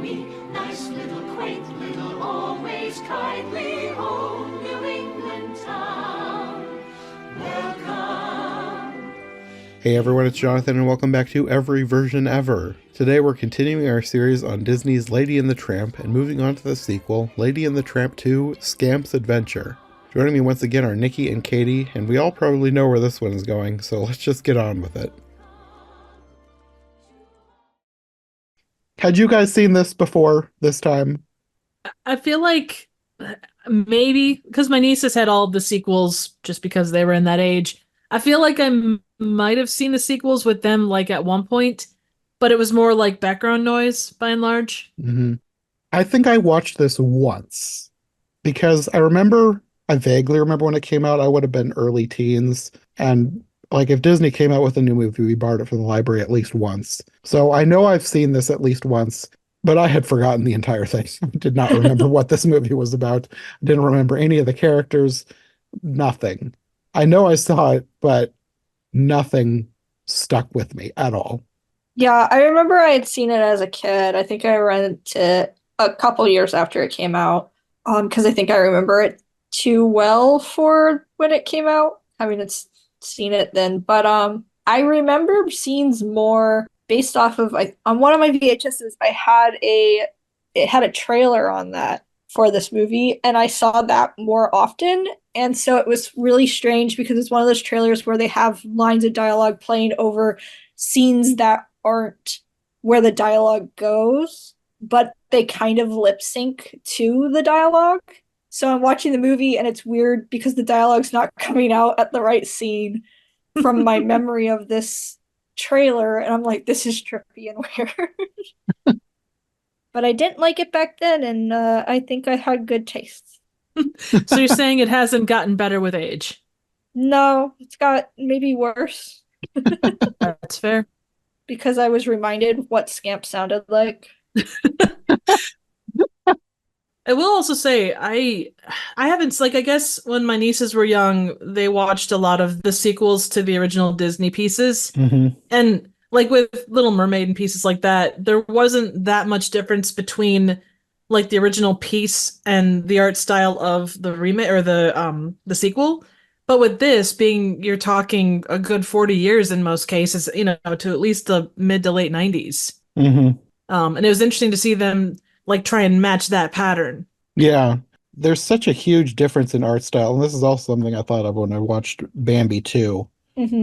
me. Nice little quaint little always kindly old New England town. Welcome. Hey everyone, it's Jonathan and welcome back to Every Version Ever. Today we're continuing our series on Disney's Lady and the Tramp and moving on to the sequel, Lady and the Tramp 2, Scamp's Adventure. Joining me once again are Nicki and Katie, and we all probably know where this one is going, so let's just get on with it. Had you guys seen this before this time? I feel like maybe because my nieces had all the sequels just because they were in that age. I feel like might have seen the sequels with them like at one point, but it was more like background noise by and large. Mm-hmm. I think I watched this once because I vaguely remember when it came out. I would have been early teens, and like if Disney came out with a new movie, we borrowed it from the library at least once. So I know I've seen this at least once, but I had forgotten the entire thing. I did not remember what this movie was about. I didn't remember any of the characters, nothing. I know I saw it, but nothing stuck with me at all. Yeah, I remember I had seen it as a kid. I think I rented it a couple years after it came out. Because I think I remember it too well for when it came out. It's seen it then, but I remember scenes more based off of on one of my VHSs. It had a trailer on that for this movie, and I saw that more often. And so it was really strange because it's one of those trailers where they have lines of dialogue playing over scenes that aren't where the dialogue goes, but they kind of lip sync to the dialogue. So I'm watching the movie and it's weird because the dialogue's not coming out at the right scene from my memory of this trailer. And I'm like, this is trippy and weird. But I didn't like it back then, and I think I had good taste. So you're saying it hasn't gotten better with age? No, it's got maybe worse. That's fair. Because I was reminded what Scamp sounded like. I will also say I haven't, like, I guess when my nieces were young, they watched a lot of the sequels to the original Disney pieces. Mm-hmm. And like with Little Mermaid and pieces like that, there wasn't that much difference between like the original piece and the art style of the remake or the sequel. But with this being, you're talking a good 40 years in most cases, to at least the mid to late 90s. Mm-hmm. And it was interesting to see them like try and match that pattern. Yeah, there's such a huge difference in art style, and this is also something I thought of when I watched Bambi 2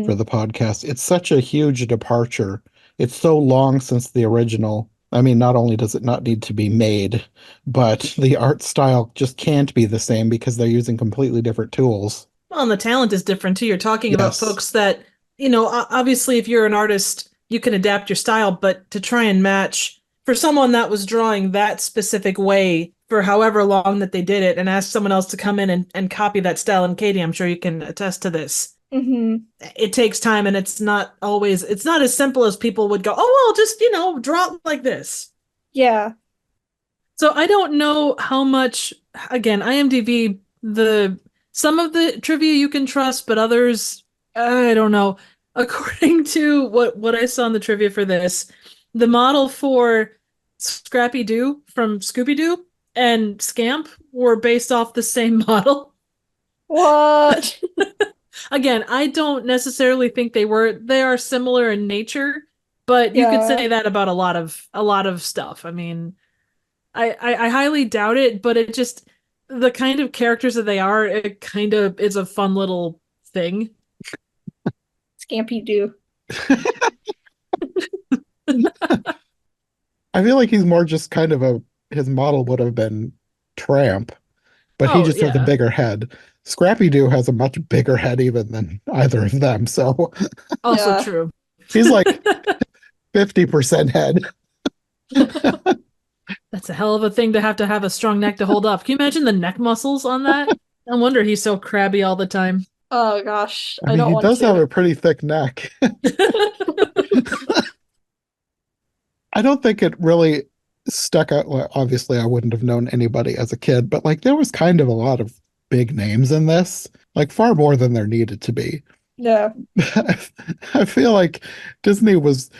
for the podcast. It's such a huge departure. It's so long since the original. I mean, not only does it not need to be made, but the art style just can't be the same because they're using completely different tools. Well, and the talent is different too. You're talking about folks that, obviously if you're an artist, you can adapt your style, but to try and match for someone that was drawing that specific way for however long that they did it and ask someone else to come in and copy that style. And Katie, I'm sure you can attest to this. Mm-hmm. It takes time, and it's not as simple as people would go, oh, well, just, draw it like this. Yeah. So I don't know how much, again, IMDb, some of the trivia you can trust, but others, I don't know. According to what I saw in the trivia for this, the model for Scrappy-Doo from Scooby-Doo and Scamp were based off the same model. What? Again, I don't necessarily think they were. They are similar in nature, but you could say that about a lot of stuff. I mean, I highly doubt it, but it just, the kind of characters that they are, it kind of is a fun little thing. Scampy-Doo. I feel like he's more just kind of his model would have been Tramp, but he just has a bigger head. Scrappy-Doo has a much bigger head even than either of them, so also true. He's like 50% head. That's a hell of a thing to have a strong neck to hold up. Can you imagine the neck muscles on that? No wonder he's so crabby all the time. Oh gosh, I mean, he does have a pretty thick neck. I don't think it really stuck out. Well, obviously, I wouldn't have known anybody as a kid, but like there was kind of a lot of big names in this, like far more than there needed to be. Yeah. I feel like Disney was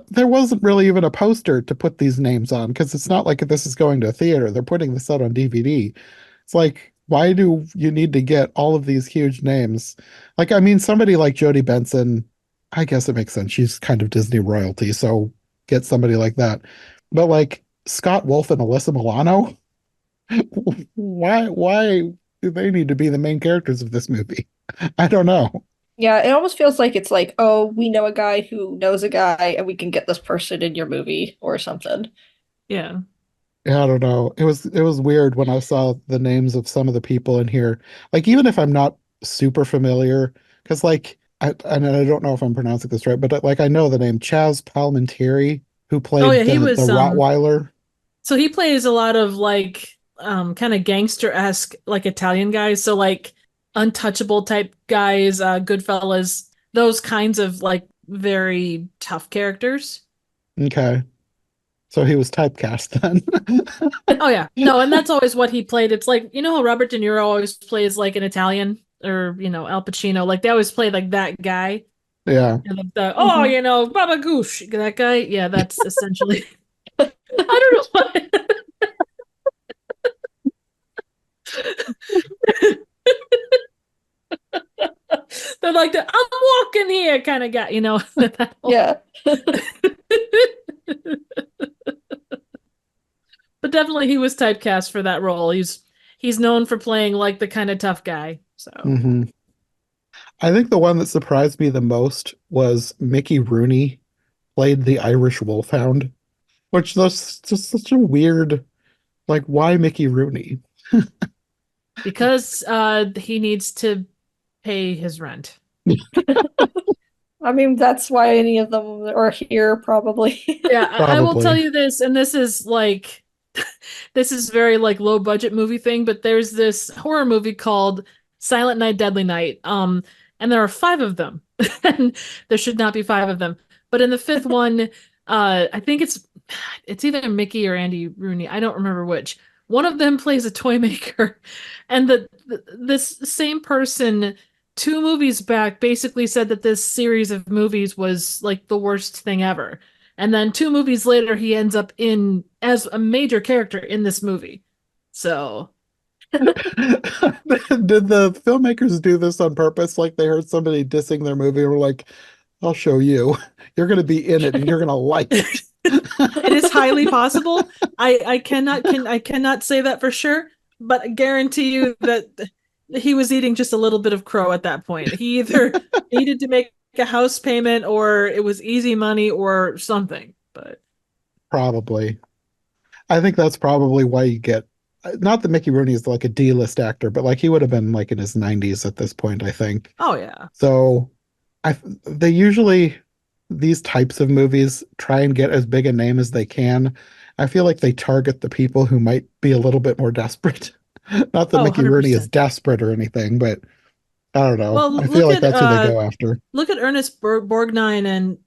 there wasn't really even a poster to put these names on because it's not like this is going to a theater. They're putting this out on DVD. It's like, why do you need to get all of these huge names? Like, I mean, somebody like Jodie Benson, I guess it makes sense. She's kind of Disney royalty, so get somebody like that. But like Scott Wolf and Alyssa Milano, why do they need to be the main characters of this movie? I don't know. Yeah, it almost feels like it's like, oh, we know a guy who knows a guy and we can get this person in your movie or something. Yeah. Yeah, I don't know. It was weird when I saw the names of some of the people in here. Like even if I'm not super familiar, because like and I don't know if I'm pronouncing this right, but like I know the name Chaz Palminteri, who Oh yeah, played he the was Rottweiler. so he plays a lot of like kind of gangster-esque like Italian guys. So like untouchable type guys, Goodfellas, those kinds of like very tough characters. Okay. So he was typecast then. Oh yeah. No, and that's always what he played. It's like, you know how Robert De Niro always plays like an Italian or, Al Pacino, like they always play like that guy. Yeah. And like the, oh, Mhm. Baba Goosh, that guy. Yeah, that's essentially I don't know why. They're like the I'm walking here kind of guy, that whole- Yeah. But definitely he was typecast for that role. He's known for playing like the kind of tough guy. So hmm I think the one that surprised me the most was Mickey Rooney played the Irish Wolfhound, which was just such a weird, like, why Mickey Rooney? because he needs to pay his rent. I mean, that's why any of them are here, probably. Yeah, I will tell Probably. you this, and this is like this is very like low budget movie thing, but there's this horror movie called Silent Night, Deadly Night. And there are five of them. And there should not be five of them. But in the fifth one, I think it's either Mickey or Andy Rooney. I don't remember which. One of them plays a toy maker, and this same person 2 movies back basically said that this series of movies was like the worst thing ever. And then 2 movies later, he ends up in as a major character in this movie. So, Did the filmmakers do this on purpose? Like they heard somebody dissing their movie and were like, I'll show you. You're going to be in it and you're going to like it. it is highly possible. I cannot say that for sure, but I guarantee you that he was eating just a little bit of crow at that point. He either needed to make a house payment or it was easy money or something. But Probably. I think that's probably why you get, not that Mickey Rooney is like a D-list actor, but like he would have been like in his 90s at this point, I think. oh yeah. So they usually, these types of movies try and get as big a name as they can. I feel like they target the people who might be a little bit more desperate. Not that Oh, Mickey Rooney is 100%. desperate or anything, but I don't know. Well, I feel look like at that's who they go after. Ernest Borgnine and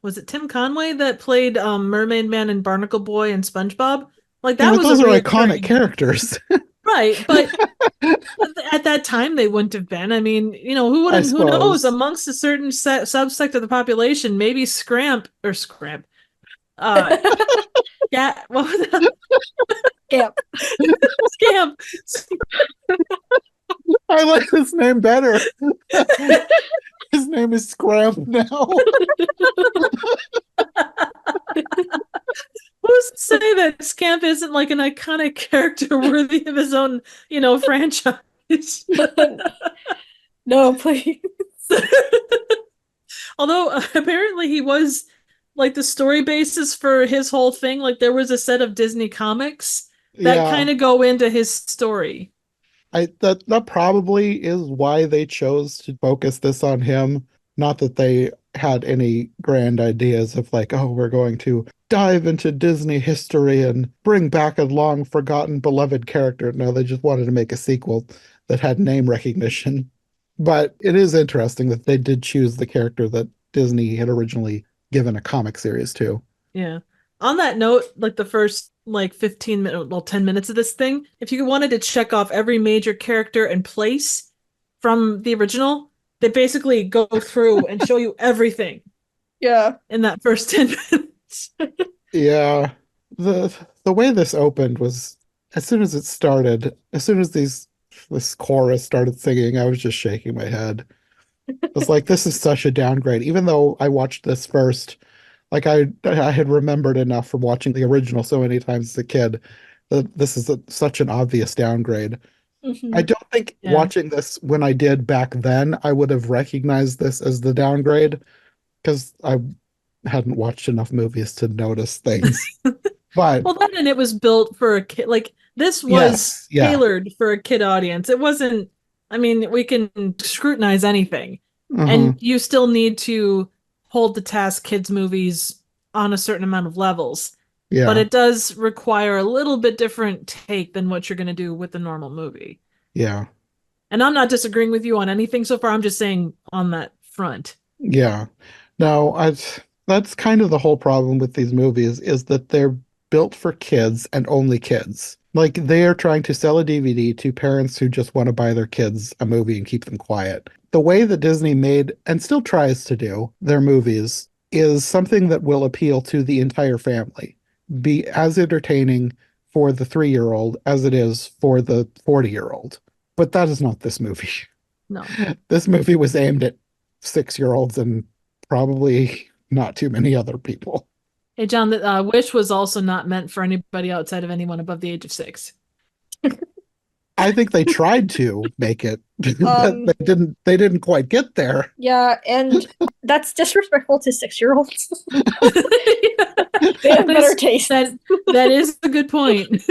was it Tim Conway that played Mermaid Man and Barnacle Boy and SpongeBob? Like Yeah, that but was a those are iconic reoccurring, characters, right? But at that time they wouldn't have been. I mean, who I would who knows? suppose. Amongst a certain subsect of the population, maybe Scramp. Uh, yeah, what was that? Yeah. Scamp. I like his name better. His name is Scramp now. Who's to say that Scamp isn't like an iconic character worthy of his own, franchise? No, please. Although apparently he was like the story basis for his whole thing. Like there was a set of Disney comics that Yeah, kind of go into his story. that probably is why they chose to focus this on him. Not that they had any grand ideas of like, oh, we're going to dive into Disney history and bring back a long forgotten beloved character. No, they just wanted to make a sequel that had name recognition. But it is interesting that they did choose the character that Disney had originally given a comic series to. Yeah. On that note, like the first like 15 minutes, well, 10 minutes of this thing, if you wanted to check off every major character and place from the original, They basically go through and show you everything Yeah. in that first 10 minutes. Yeah. The way this opened was as soon as it started, as soon as this chorus started singing, I was just shaking my head. I was like, this is such a downgrade. Even though I watched this first, like I had remembered enough from watching the original so many times as a kid that this is such an obvious downgrade. I Mhm. don't think Yeah. watching this when I did back then, I would have recognized this as the downgrade because I hadn't watched enough movies to notice things. But Well, then and it was built for a kid. Like this was yes, yeah. tailored for a kid audience. It wasn't. I mean, we can scrutinize anything, Uh-huh. and you still need to hold the task kids movies on a certain amount of levels. But Yeah, it does require a little bit different take than what you're going to do with the normal movie. yeah, And I'm not disagreeing with you on anything so far. I'm just saying on that front. yeah. No, that's kind of the whole problem with these movies is that they're built for kids and only kids. Like they are trying to sell a DVD to parents who just want to buy their kids a movie and keep them quiet. The way that Disney made and still tries to do their movies is something that will appeal to the entire family, be as entertaining for the 3-year-old as it is for the 40-year-old. But that is not this movie. No. This movie was aimed at 6-year-olds and probably not too many other people. Hey, John, the Wish was also not meant for anybody outside of anyone above the age of 6. I think they tried to make it, but Um, they didn't quite get there. yeah, and that's disrespectful to 6-year-olds. They have better taste. That is a good point.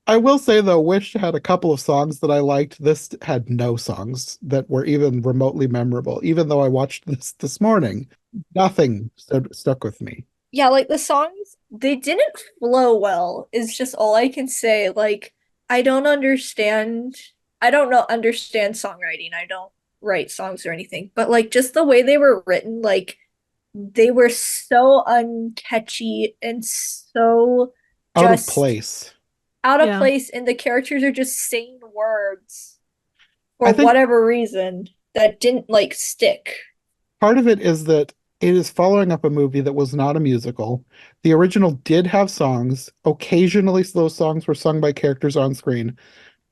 I will say though, Wish had a couple of songs that I liked. This had no songs that were even remotely memorable. Even though I watched this morning, nothing stuck with me. Yeah, like the songs, they didn't flow well, is just all I can say. Like, I don't understand. I don't know understand songwriting. I don't write songs or anything, but like just the way they were written, like they were so uncatchy and so Out of just place. out of Yeah. place, and the characters are just saying words I for think whatever reason that didn't like stick. part of it is that it is following up a movie that was not a musical. The original did have songs. Occasionally, those songs were sung by characters on screen,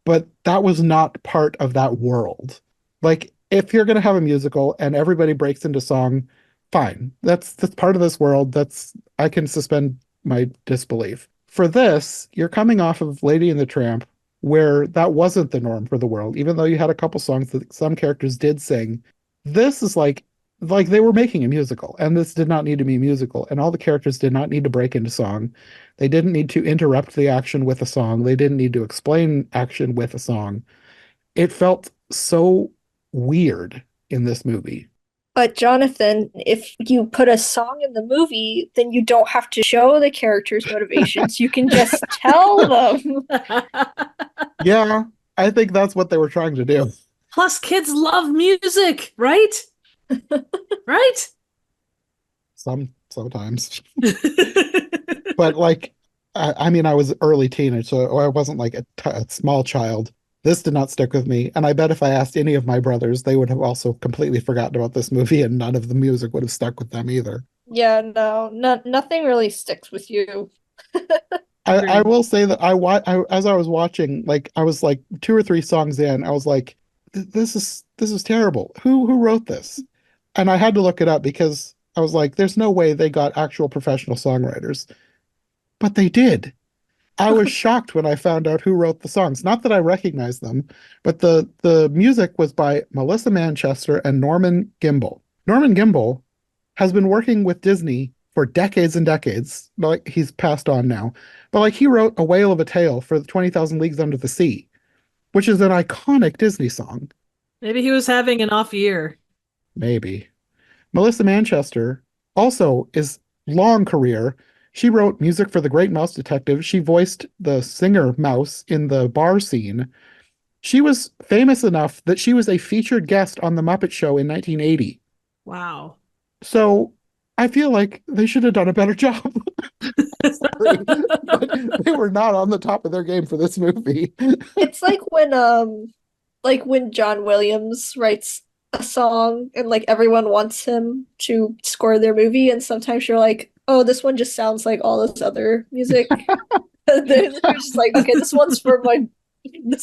but that was not part of that world. Like, if you're going to have a musical and everybody breaks into song, fine. That's part of this world. I can suspend my disbelief. For this, you're coming off of Lady and the Tramp, where that wasn't the norm for the world, even though you had a couple songs that some characters did sing. This is like they were making a musical, and this did not need to be a musical, and all the characters did not need to break into song. They didn't need to interrupt the action with a song. They didn't need to explain action with a song. It felt so weird in this movie. But Jonathan, if you put a song in the movie, then you don't have to show the characters' motivations. You can just tell them. Yeah, I think that's what they were trying to do. Plus, kids love music, right? Right? Sometimes. But like, I mean, I was early teenage, so I wasn't like a small child. This did not stick with me, and I bet if I asked any of my brothers, they would have also completely forgotten about this movie, and none of the music would have stuck with them either. Yeah, no, nothing really sticks with you. I Agreed. will say that as I was watching, like I was like 2 or 3 songs in, I was like, this is terrible. Who wrote this? And I had to look it up because I was like, there's no way they got actual professional songwriters, but they did. I was shocked when I found out who wrote the songs. Not that I recognized them, but the music was by Melissa Manchester and Norman Gimbel. Norman Gimbel has been working with Disney for decades and decades. Like he's passed on now, but like he wrote "A Whale of a Tale" for the 20,000 Leagues Under the Sea, which is an iconic Disney song. Maybe he was having an off year. Maybe. Melissa Manchester also is long career. She wrote music for The Great Mouse Detective. She voiced the singer Mouse in the bar scene. She was famous enough that she was a featured guest on The Muppet Show in 1980. Wow. So I feel like they should have done a better job. Sorry, but they were not on the top of their game for this movie. It's like when like when John Williams writes a song and like everyone wants him to score their movie, and sometimes you're like, oh, this one just sounds like all this other music. They're just like, okay, this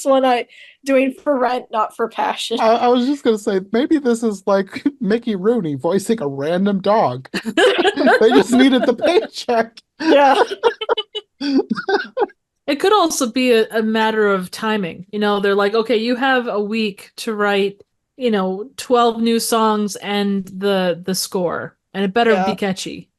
one I doing for rent, not for passion. I was just gonna say maybe this is like Mickey Rooney voicing a random dog. They just needed the paycheck. Yeah. It could also be a matter of timing. They're like, okay, you have a week to write, 12 new songs and the score, and it better be catchy.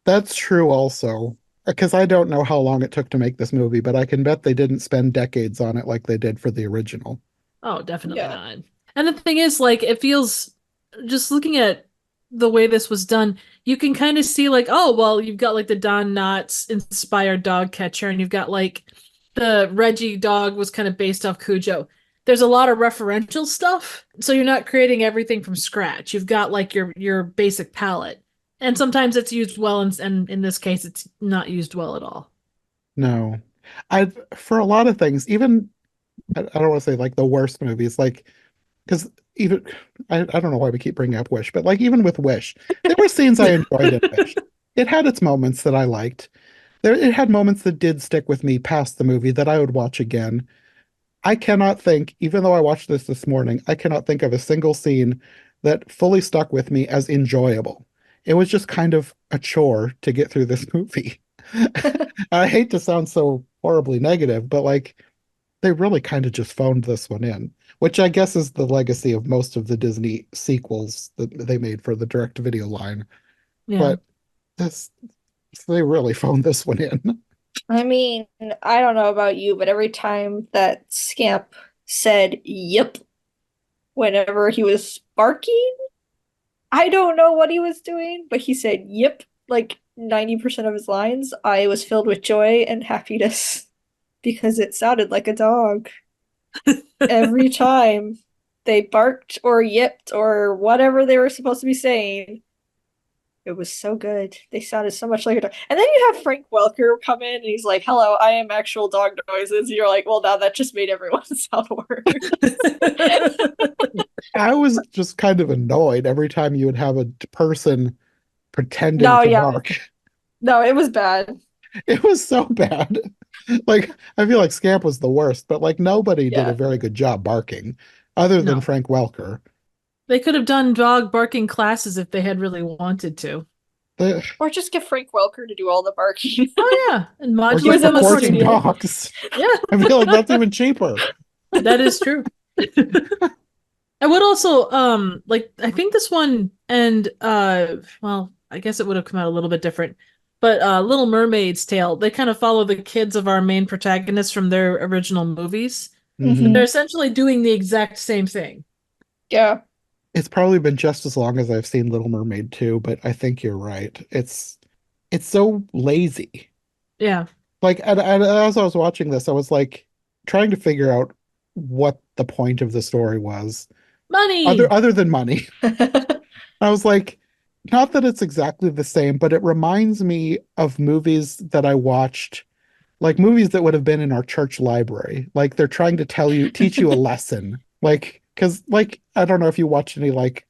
That's true also. Because I don't know how long it took to make this movie, but I can bet they didn't spend decades on it like they did for the original. Oh, definitely not. And the thing is, like, it feels, just looking at the way this was done, you can kind of see, like, oh, well, you've got, like, the Don Knotts inspired dog catcher, and you've got, like, the Reggie dog was kind of based off Cujo. There's a lot of referential stuff, so you're not creating everything from scratch. You've got, like, your basic palette. And sometimes it's used well, and in this case, it's not used well at all. No. For a lot of things, even, I don't want to say like the worst movies, like, because even, I don't know why we keep bringing up Wish, but like even with Wish, there were scenes I enjoyed in Wish. It had its moments that I liked. It had moments that did stick with me past the movie that I would watch again. I cannot think, even though I watched this morning, I cannot think of a single scene that fully stuck with me as enjoyable. It was just kind of a chore to get through this movie. I hate to sound so horribly negative, but like they really kind of just phoned this one in, which I guess is the legacy of most of the Disney sequels that they made for the direct-to-video line. Yeah. But they really phoned this one in. I mean, I don't know about you, but every time that Scamp said "yep" whenever he was barking, I don't know what he was doing, but he said "yep" like 90% of his lines. I was filled with joy and happiness because it sounded like a dog. Every time they barked or yipped or whatever they were supposed to be saying, it was so good. They sounded so much like a dog. And then you have Frank Welker come in and he's like, hello, I am actual dog noises. And you're like, well, now that just made everyone sound worse. I was just kind of annoyed every time you would have a person pretending No, to yeah. bark. No, it was bad. It was so bad. Like, I feel like Scamp was the worst, but like nobody did Yeah. a very good job barking other than No. Frank Welker. They could have done dog barking classes if they had really wanted to. Or just get Frank Welker to do all the barking. Oh yeah, and Or modulate just was in the reporting studio. dogs. Yeah, I feel like that's even cheaper. that is true. I would also like, I think this one, and well, I guess it would have come out a little bit different, but Little Mermaid's Tale, they kind of follow the kids of our main protagonists from their original movies. Mhm. They're essentially doing the exact same thing. Yeah. It's probably been just as long as I've seen Little Mermaid too, but I think you're right. It's so lazy. Yeah. Like, and as I was watching this, I was like trying to figure out what the point of the story was, Money. other than money. I was like, not that it's exactly the same, but it reminds me of movies that I watched, like movies that would have been in our church library. Like they're trying to teach you a lesson. Like, because like, I don't know if you watched any like,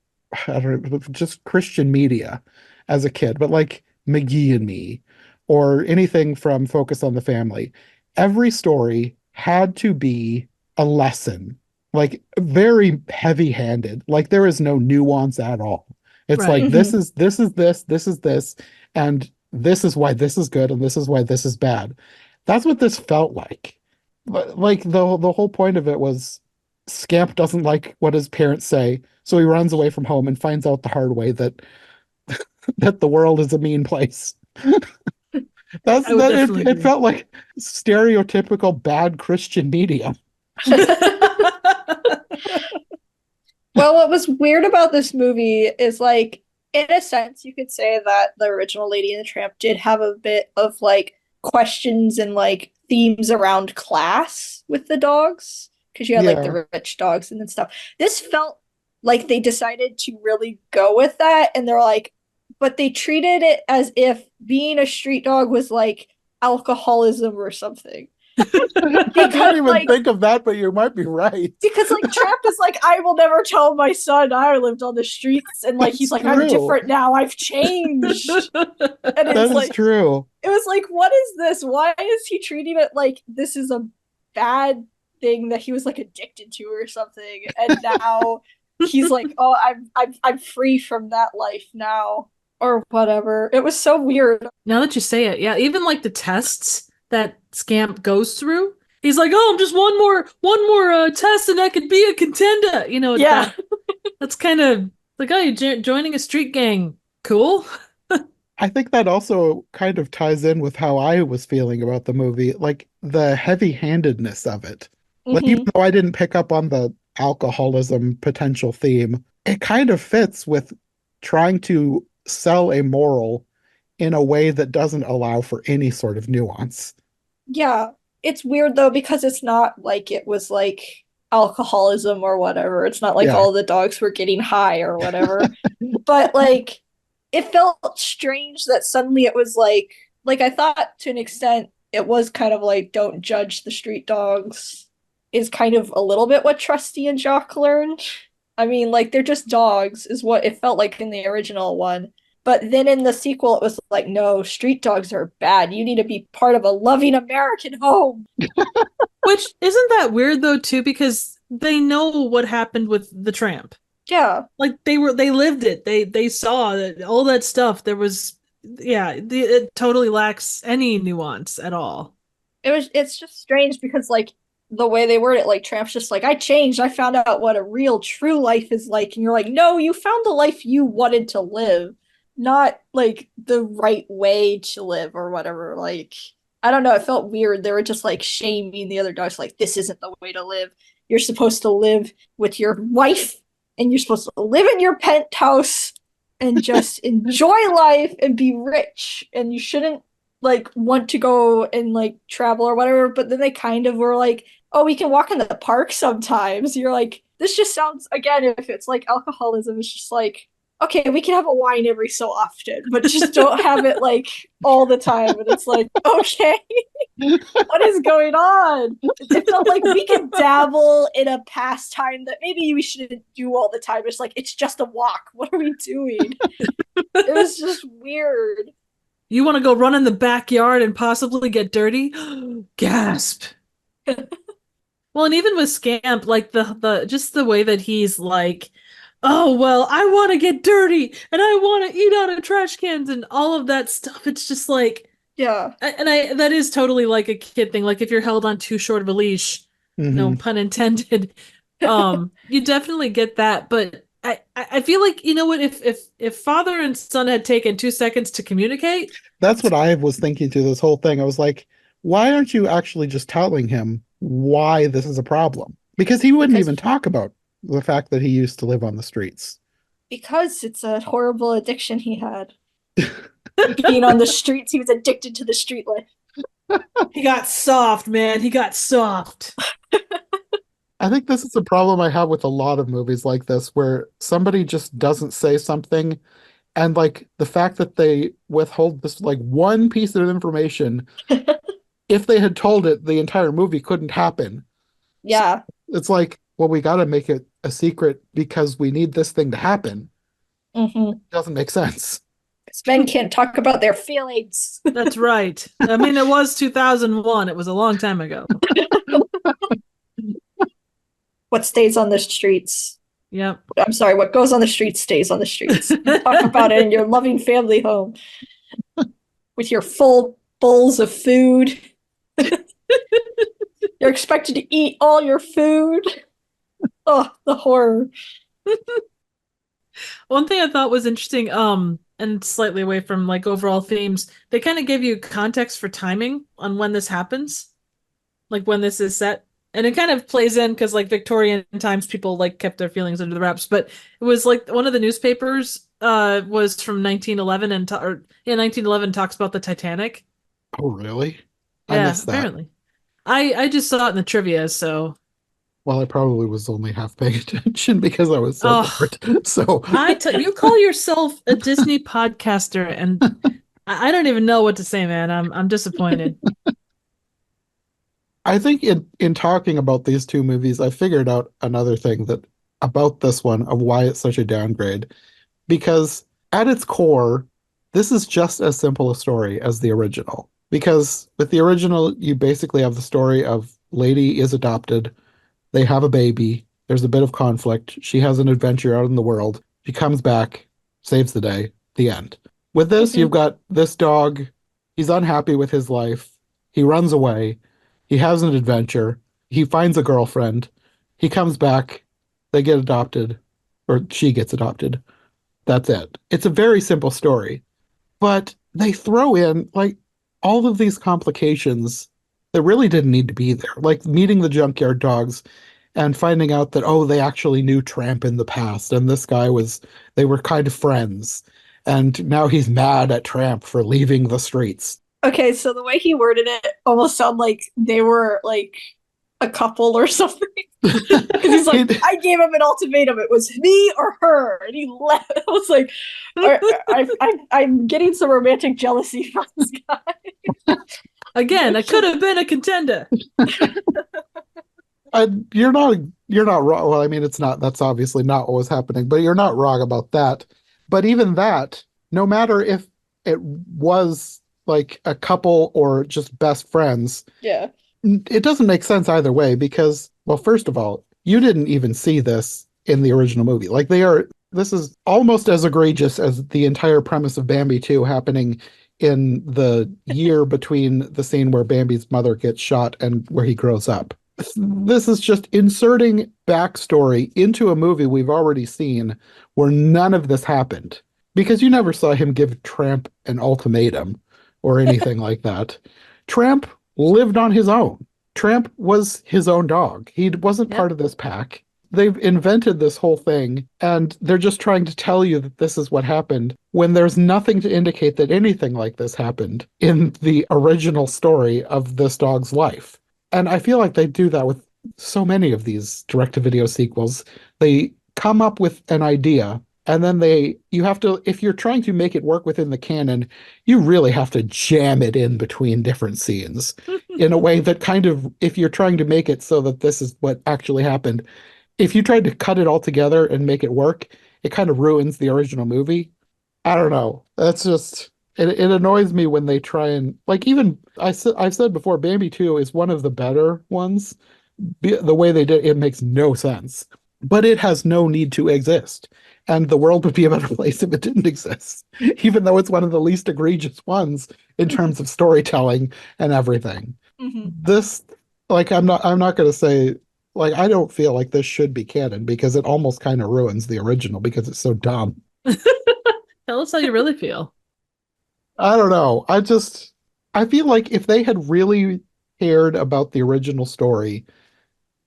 I don't know, just Christian media as a kid, but like McGee and Me or anything from Focus on the Family. Every story had to be a lesson, like very heavy-handed. Like there is no nuance at all. It's Right. like this is this, and this is why this is good, and this is why this is bad. That's what this felt like. Like the whole point of it was Scamp doesn't like what his parents say, so he runs away from home and finds out the hard way that that the world is a mean place. I would definitely It agree. felt like stereotypical bad Christian media. Well, what was weird about this movie is like, in a sense, you could say that the original Lady and the Tramp did have a bit of like questions and like themes around class with the dogs, because you had like Yeah. the rich dogs and then stuff. This felt like they decided to really go with that, and they're like, but they treated it as if being a street dog was like alcoholism or something. I didn't even think of that, but you might be right. Because like Tramp is like, I will never tell my son I lived on the streets, and like he's That's like, I'm true. different now, I've changed. And That it's is like true. it was like, what is this? Why is he treating it like this is a bad thing that he was like addicted to or something? And now he's like, oh, I'm free from that life now, or whatever. It was so weird. Now that you say it, yeah, even like the tests that Scamp goes through, he's like, "Oh, I'm just one more test, and I could be a contender." You know, Yeah. that's kind of like, oh, you're joining a street gang, cool. I think that also kind of ties in with how I was feeling about the movie, like the heavy-handedness of it. Like, even though I didn't pick up on the alcoholism potential theme, it kind of fits with trying to sell a moral in a way that doesn't allow for any sort of nuance. Yeah. It's weird though, because it's not like it was like alcoholism or whatever. It's not like Yeah. all the dogs were getting high or whatever. But like it felt strange that suddenly it was like I thought to an extent it was kind of like don't judge the street dogs is kind of a little bit what Trusty and Jock learned. I mean, like they're just dogs is what it felt like in the original one. But then in the sequel it was like, no, street dogs are bad. You need to be part of a loving American home. Which isn't that weird though too, because they know what happened with the Tramp. Yeah. Like they lived it. They saw that all that stuff. There was, yeah, it totally lacks any nuance at all. It's just strange because like the way they word it, like Tramp's just like, I changed, I found out what a real true life is like, and you're like, no, you found the life you wanted to live, not like the right way to live or whatever. Like, I don't know, it felt weird. They were just like shaming the other dogs, like, this isn't the way to live. You're supposed to live with your wife and you're supposed to live in your penthouse and just enjoy life and be rich, and you shouldn't like want to go and like travel or whatever. But then they kind of were like, oh, we can walk in the park sometimes. You're like, this just sounds, again, if it's like alcoholism, it's just like, okay, we can have a wine every so often, but just don't have it like all the time. And it's like, okay, what is going on? It felt like we could dabble in a pastime that maybe we shouldn't do all the time. It's like, it's just a walk. What are we doing? It was just weird. You want to go run in the backyard and possibly get dirty? Gasp. Well, and even with Scamp, like the just the way that he's like, oh well, I want to get dirty and I want to eat out of trash cans and all of that stuff. It's just like, yeah, and I that is totally like a kid thing. Like if you're held on too short of a leash, no pun intended, you definitely get that. But I feel like, you know what, if father and son had taken 2 seconds to communicate. That's what I was thinking through this whole thing. I was like, why aren't you actually just telling him why this is a problem? Because he wouldn't even talk about the fact that he used to live on the streets. Because it's a horrible addiction he had. Being on the streets, he was addicted to the street life. He got soft, man. He got soft. I think this is a problem I have with a lot of movies like this, where somebody just doesn't say something, and like the fact that they withhold this like one piece of information, if they had told it, the entire movie couldn't happen. Yeah. So it's like, well, we got to make it a secret because we need this thing to happen. Doesn't make sense. Men can't talk about their feelings. That's right. I mean, it was 2001. It was a long time ago. What stays on the streets? Yep. I'm sorry, what goes on the streets stays on the streets. Talk about it in your loving family home with your full bowls of food. You're expected to eat all your food. Oh, the horror. One thing I thought was interesting, and slightly away from like overall themes, they kind of give you context for timing on when this happens, like when this is set. And it kind of plays in because like Victorian times people like kept their feelings under the wraps, but it was like one of the newspapers was from 1911 and 1911 talks about the Titanic. Oh, really? Yeah, I missed that. apparently. I just saw it in the trivia, so. Well, I probably was only half paying attention because I was so bored. So you call yourself a Disney podcaster, and I don't even know what to say, man. I'm disappointed. I think in talking about these two movies, I figured out another thing that about this one of why it's such a downgrade. Because at its core, this is just as simple a story as the original. Because with the original, you basically have the story of lady is adopted, they have a baby, there's a bit of conflict, she has an adventure out in the world, she comes back, saves the day, the end. With this, you've got this dog, he's unhappy with his life, he runs away, he has an adventure, he finds a girlfriend, he comes back, they get adopted, or she gets adopted. That's it. It's a very simple story, but they throw in like all of these complications that really didn't need to be there. Like meeting the junkyard dogs and finding out that, oh, they actually knew Tramp in the past and this guy was, they were kind of friends. And now he's mad at Tramp for leaving the streets. Okay, so the way he worded it almost sounded like they were like a couple or something. Because he's like, I gave him an ultimatum. It was me or her, and he left. I was like, I'm getting some romantic jealousy from this guy. Again, it could have been a contender. You're not wrong. Well, I mean, it's not. That's obviously not what was happening, but you're not wrong about that. But even that, no matter if it was like a couple or just best friends, Yeah. it doesn't make sense either way because, well, first of all, you didn't even see this in the original movie. Like this is almost as egregious as the entire premise of Bambi 2 happening in the year between the scene where Bambi's mother gets shot and where he grows up. This is just inserting backstory into a movie we've already seen where none of this happened because you never saw him give Tramp an ultimatum or anything like that. Tramp lived on his own. Tramp was his own dog. He wasn't part of this pack. They've invented this whole thing, and they're just trying to tell you that this is what happened when there's nothing to indicate that anything like this happened in the original story of this dog's life. And I feel like they do that with so many of these direct-to-video sequels. They come up with an idea, and then you have to, if you're trying to make it work within the canon, you really have to jam it in between different scenes in a way that kind of, if you're trying to make it so that this is what actually happened, if you tried to cut it all together and make it work, it kind of ruins the original movie. I don't know. That's just, it annoys me when they try and, like, even, I've said before, Bambi 2 is one of the better ones. The way they did it makes no sense. But it has no need to exist. And the world would be a better place if it didn't exist, even though it's one of the least egregious ones in terms of storytelling and everything. Mm-hmm. This, like, I'm not going to say, like, I don't feel like this should be canon because it almost kind of ruins the original because it's so dumb. Tell us how you really feel. I don't know. I feel like if they had really cared about the original story,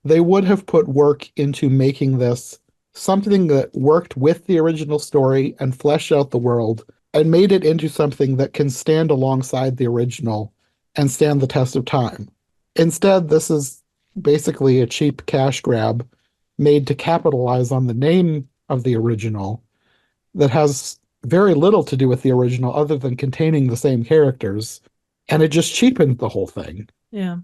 they would have put work into making this something that worked with the original story and fleshed out the world and made it into something that can stand alongside the original and stand the test of time. Instead, this is basically a cheap cash grab made to capitalize on the name of the original that has very little to do with the original other than containing the same characters, and it just cheapened the whole thing. Yeah.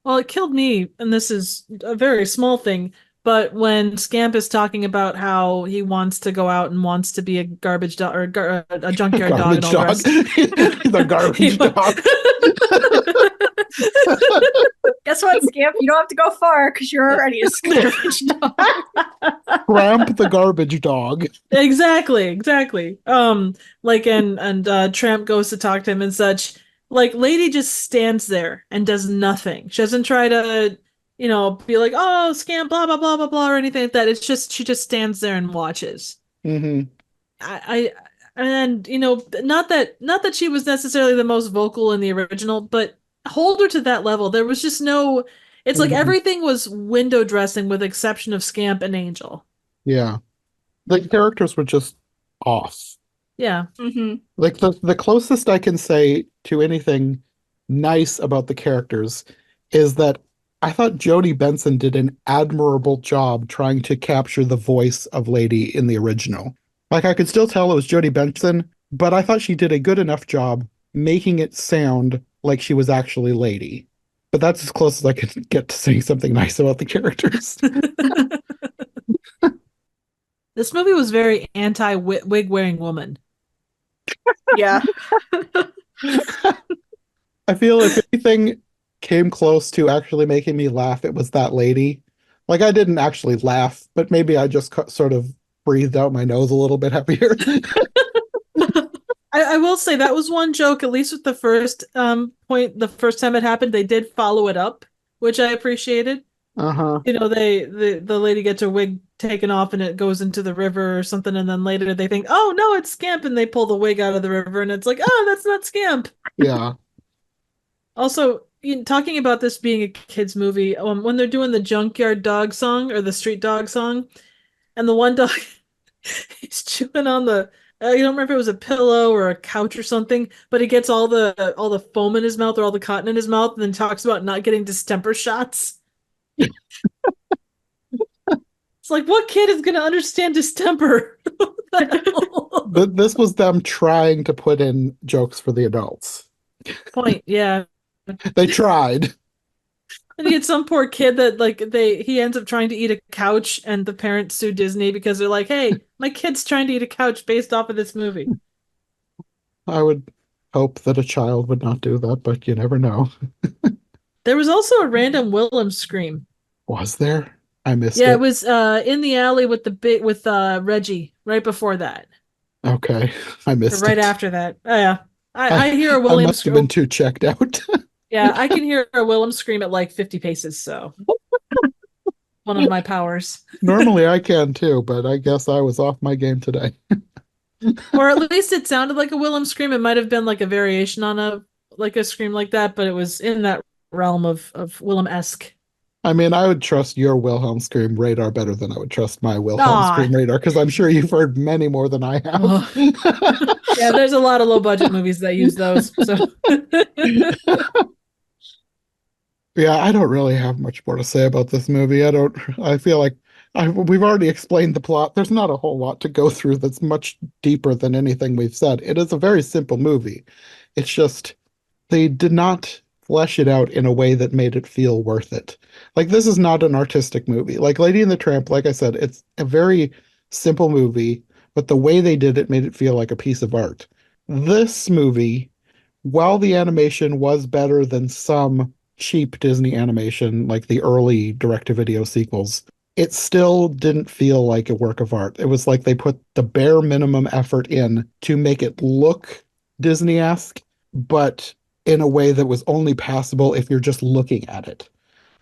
Well, it killed me, and this is a very small thing, but when Scamp is talking about how he wants to go out and wants to be a garbage dog or a junkyard dog and all the rest. The garbage dog. Guess what, Scamp? You don't have to go far because you're already a garbage dog. Tramp the garbage dog. Exactly. Like and Tramp goes to talk to him and such. Like, lady just stands there and does nothing. She doesn't try to, be like, oh, Scamp, blah, blah, blah, blah, blah, or anything like that. It's just, she just stands there and watches. Mm-hmm. And not that she was necessarily the most vocal in the original, but hold her to that level. There was just no, it's like everything was window dressing with exception of Scamp and Angel. Yeah. The characters were just off. Yeah. Mm-hmm. Like the closest I can say to anything nice about the characters is that I thought Jodie Benson did an admirable job trying to capture the voice of Lady in the original. Like, I could still tell it was Jodie Benson, but I thought she did a good enough job making it sound like she was actually Lady. But that's as close as I can get to saying something nice about the characters. This movie was very anti-wig wearing woman. Yeah. I feel if anything came close to actually making me laugh, it was that lady. Like I didn't actually laugh, but maybe I just sort of breathed out my nose a little bit heavier. I will say that was one joke, at least with the first point, the first time it happened, they did follow it up, which I appreciated. Uh-huh. You know, the lady gets her wig taken off and it goes into the river or something, and then later they think, oh no, it's Scamp, and they pull the wig out of the river, and it's like, oh, that's not Scamp. Yeah. Also, talking about this being a kids movie, when they're doing the junkyard dog song or the street dog song, and the one dog he's chewing on the you don't remember if it was a pillow or a couch or something, but he gets all the foam in his mouth or all the cotton in his mouth, and then talks about not getting distemper shots. It's like, what kid is going to understand distemper? But this was them trying to put in jokes for the adults. Point, yeah. They tried. And you get some poor kid that he ends up trying to eat a couch, and the parents sue Disney because they're like, hey, my kid's trying to eat a couch based off of this movie. I would hope that a child would not do that, but you never know. There was also a random Willem scream. Was there? I missed Yeah, it. it was in the alley with Reggie right before that. Okay. I missed Right it. after that. Oh, yeah. I hear a I William must have been scream. too checked out. Yeah, I can hear a Willem scream at like 50 paces, so one of my powers. Normally I can too, but I guess I was off my game today. Or at least it sounded like a Willem scream. It might have been like a variation on a scream like that, but it was in that realm of Willem-esque. I mean, I would trust your Wilhelm scream radar better than I would trust my Wilhelm Aw. scream radar because I'm sure you've heard many more than I have. Yeah, there's a lot of low budget movies that use those. So Yeah, I don't really have much more to say about this movie. I feel like we've already explained the plot. There's not a whole lot to go through that's much deeper than anything we've said. It is a very simple movie. It's just they did not flesh it out in a way that made it feel worth it. Like this is not an artistic movie. Like Lady and the Tramp, like I said, it's a very simple movie, but the way they did it made it feel like a piece of art. This movie, while the animation was better than some cheap Disney animation, like the early direct-to-video sequels, it still didn't feel like a work of art. It was like they put the bare minimum effort in to make it look Disney-esque, but in a way that was only passable if you're just looking at it.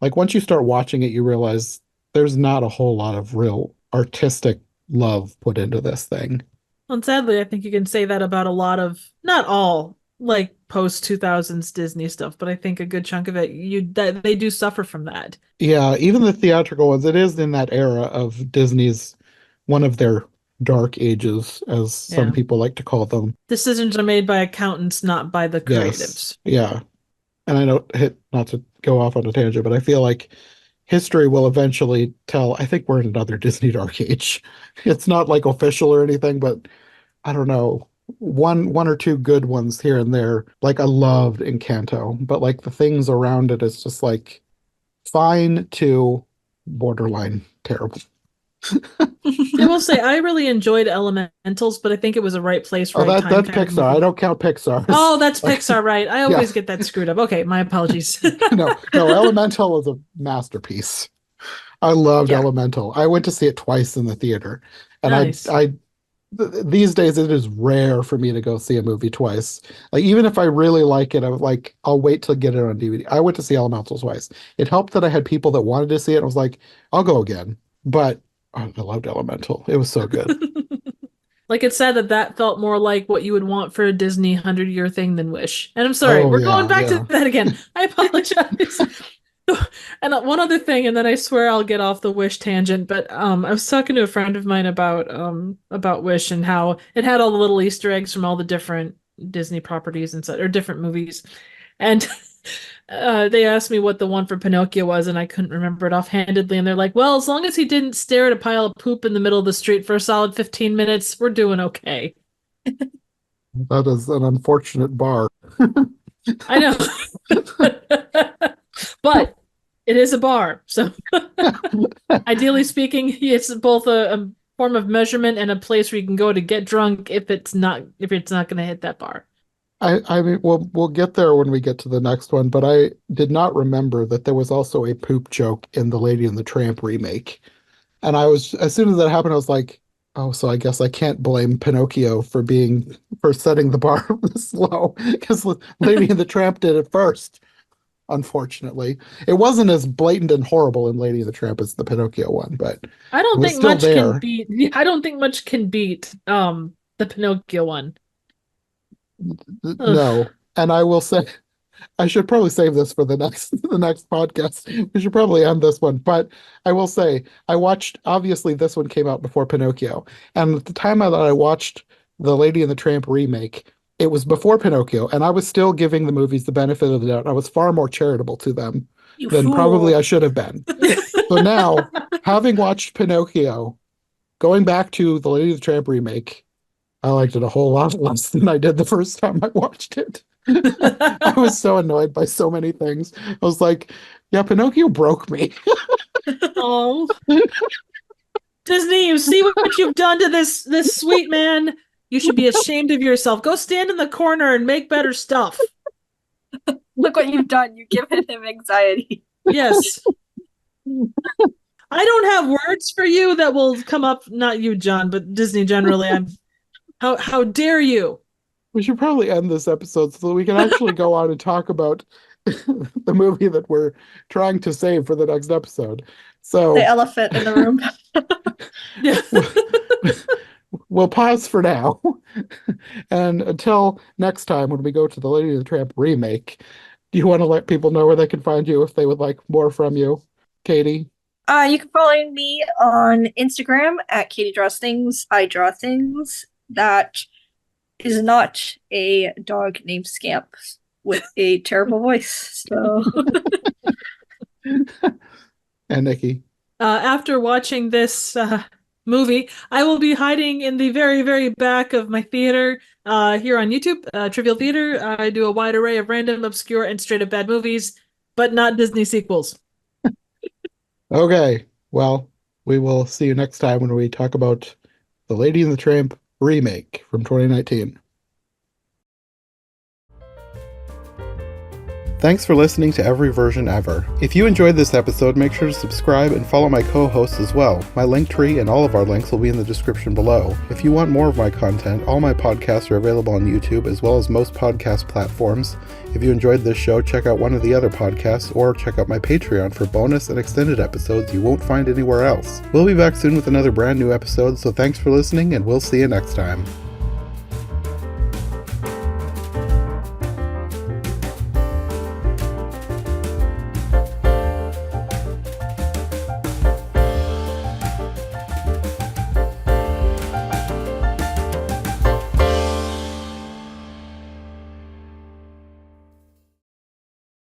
Like once you start watching it, you realize there's not a whole lot of real artistic love put into this thing. and sadly, I think you can say that about a lot of, not all, like post 2000s Disney stuff, but I think a good chunk of it, that they do suffer from that. Yeah, even the theatrical ones, it is in that era of Disney's one of their dark ages, as some Yeah. people like to call them. Decisions are made by accountants, not by the Yes. creatives. Yeah. And I don't hit not to go off on a tangent, but I feel like history will eventually tell. I think we're in another Disney dark age. It's not like official or anything, but I don't know. One or two good ones here and there. Like I loved Encanto, but like the things around it is just like fine to borderline terrible. I will say I really enjoyed Elementals, but I think it was a right place, Oh, right time. that's kind of Pixar. I movie. don't count Pixar. Oh, that's Pixar, right? I always Yeah. get that screwed up. Okay, my apologies. No, Elemental is a masterpiece. I loved Yeah. Elemental. I went to see it twice in the theater, and Nice. these days it is rare for me to go see a movie twice. Like even if I really like it, I'll wait to get it on DVD. I went to see Elemental twice. It helped that I had people that wanted to see it. I was like, I'll go again. But I loved Elemental. It was so good. Like it's sad that felt more like what you would want for a Disney 100-year thing than Wish. And I'm sorry, Oh, we're yeah, going back yeah. to that again. I apologize. And one other thing, and then I swear I'll get off the Wish tangent, but I was talking to a friend of mine about Wish and how it had all the little Easter eggs from all the different Disney properties and such, or different movies. And they asked me what the one for Pinocchio was, and I couldn't remember it offhandedly. And they're like, well, as long as he didn't stare at a pile of poop in the middle of the street for a solid 15 minutes, we're doing okay. That is an unfortunate bar. I know. but it is a bar. So ideally speaking, it's both a form of measurement and a place where you can go to get drunk if it's not going to hit that bar. I mean, we'll get there when we get to the next one, but I did not remember that there was also a poop joke in the Lady and the Tramp remake. And as soon as that happened, I was like, oh, so I guess I can't blame Pinocchio for setting the bar this low, because Lady and the Tramp did it first. Unfortunately, it wasn't as blatant and horrible in Lady and the Tramp as the Pinocchio one, but I don't it was think still much there. can beat. I don't think much can beat the Pinocchio one. No, and I will say, I should probably save this for the next podcast. We should probably end this one, but I will say I watched. Obviously, this one came out before Pinocchio, and at the time that I watched the Lady and the Tramp remake, it was before Pinocchio, and I was still giving the movies the benefit of the doubt. I was far more charitable to them than probably I should have been. So now, having watched Pinocchio, going back to the Lady and the Tramp remake, I liked it a whole lot less than I did the first time I watched it. I was so annoyed by so many things. I was like, yeah, Pinocchio broke me. Oh, Disney, you see what you've done to this sweet man? You should be ashamed of yourself. Go stand in the corner and make better stuff. Look what you've done. You've given him anxiety. Yes. I don't have words for you that will come up, not you, John, but Disney generally. How dare you? We should probably end this episode so that we can actually go on and talk about the movie that we're trying to save for the next episode. So The elephant in the room. we'll pause for now. And until next time when we go to the Lady and the Tramp remake, do you want to let people know where they can find you if they would like more from you, Katie? You can follow me on Instagram at Katie Draws Things. I draw things. That is not a dog named Scamp with a terrible voice. So And Nicki. After watching this movie, I will be hiding in the very, very back of my theater here on YouTube, Trivial Theater. I do a wide array of random, obscure, and straight up bad movies, but not Disney sequels. Okay, well, we will see you next time when we talk about the Lady and the Tramp remake from 2019. Thanks for listening to Every Version Ever. If you enjoyed this episode, make sure to subscribe and follow my co-hosts as well. My Linktree and all of our links will be in the description below. If you want more of my content, all my podcasts are available on YouTube as well as most podcast platforms. If you enjoyed this show, check out one of the other podcasts or check out my Patreon for bonus and extended episodes you won't find anywhere else. We'll be back soon with another brand new episode, so thanks for listening and we'll see you next time.